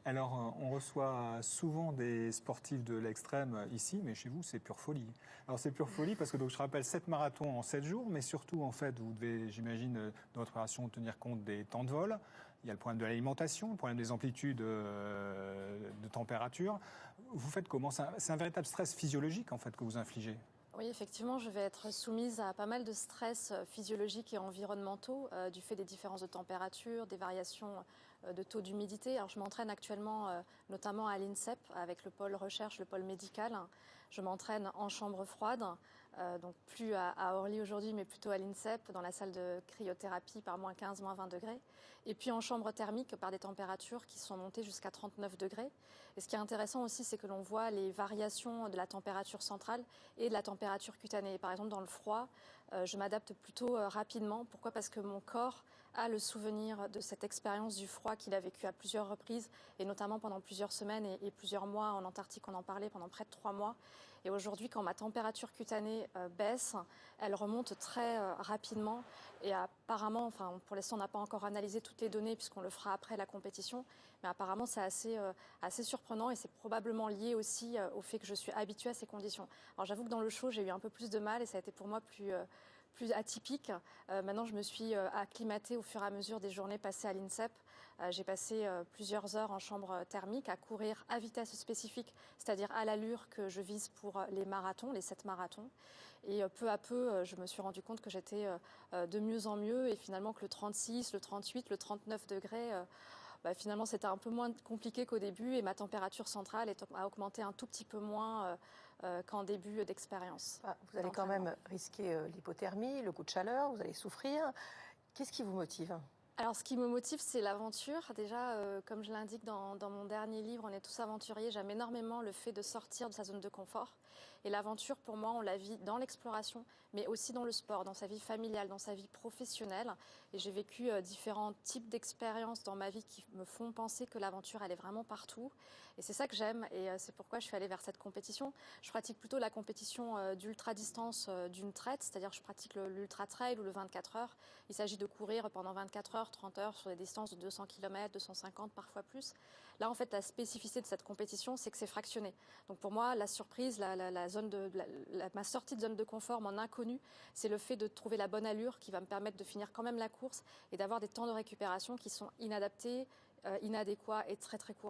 Alors, on reçoit souvent des sportifs de l'extrême ici, mais chez vous, c'est pure folie. Alors, c'est pure folie parce que, donc, je rappelle, 7 marathons en 7 jours, mais surtout, en fait, vous devez, j'imagine, dans votre préparation, tenir compte des temps de vol. Il y a le problème de l'alimentation, le problème des amplitudes de température. Vous faites comment? C'est un véritable stress physiologique, en fait, que vous infligez. Oui, effectivement, je vais être soumise à pas mal de stress physiologiques et environnementaux du fait des différences de température, des variations de taux d'humidité. Alors, je m'entraîne actuellement notamment à l'INSEP avec le pôle recherche, le pôle médical. Je m'entraîne en chambre froide, donc plus à Orly aujourd'hui, mais plutôt à l'INSEP, dans la salle de cryothérapie par moins 15, moins 20 degrés. Et puis en chambre thermique par des températures qui sont montées jusqu'à 39 degrés. Et ce qui est intéressant aussi, c'est que l'on voit les variations de la température centrale et de la température cutanée. Par exemple, dans le froid, je m'adapte plutôt rapidement. Pourquoi? Parce que mon corps a le souvenir de cette expérience du froid qu'il a vécu à plusieurs reprises, et notamment pendant plusieurs semaines et plusieurs mois en Antarctique. On en parlait pendant près de 3 mois. Et aujourd'hui, quand ma température cutanée baisse, elle remonte très rapidement. Et apparemment, enfin, pour l'instant, on n'a pas encore analysé toutes les données puisqu'on le fera après la compétition. Mais apparemment, c'est assez surprenant, et c'est probablement lié aussi au fait que je suis habituée à ces conditions. Alors j'avoue que dans le show, j'ai eu un peu plus de mal et ça a été pour moi plus atypique. Maintenant, je me suis acclimatée au fur et à mesure des journées passées à l'INSEP. J'ai passé plusieurs heures en chambre thermique à courir à vitesse spécifique, c'est-à-dire à l'allure que je vise pour les marathons, les 7 marathons. Et peu à peu, je me suis rendu compte que j'étais de mieux en mieux, et finalement que le 36, le 38, le 39 degrés, finalement, c'était un peu moins compliqué qu'au début, et ma température centrale a augmenté un tout petit peu moins qu'en début d'expérience. Vous allez quand même risquer l'hypothermie, le coup de chaleur, vous allez souffrir. Qu'est-ce qui vous motive? Alors, ce qui me motive, c'est l'aventure. Déjà, comme je l'indique dans mon dernier livre, On est tous aventuriers, j'aime énormément le fait de sortir de sa zone de confort. Et l'aventure, pour moi, on la vit dans l'exploration, mais aussi dans le sport, dans sa vie familiale, dans sa vie professionnelle. Et j'ai vécu différents types d'expériences dans ma vie qui me font penser que l'aventure, elle est vraiment partout. Et c'est ça que j'aime, et c'est pourquoi je suis allée vers cette compétition. Je pratique plutôt la compétition d'ultra-distance d'une traite, c'est-à-dire je pratique l'ultra-trail ou le 24 heures. Il s'agit de courir pendant 24 heures, 30 heures sur des distances de 200 km, 250, parfois plus. Là, en fait, la spécificité de cette compétition, c'est que c'est fractionné. Donc pour moi, la surprise, ma sortie de zone de confort, mon inconnu, c'est le fait de trouver la bonne allure qui va me permettre de finir quand même la course et d'avoir des temps de récupération qui sont inadaptés, inadéquats et très très courts.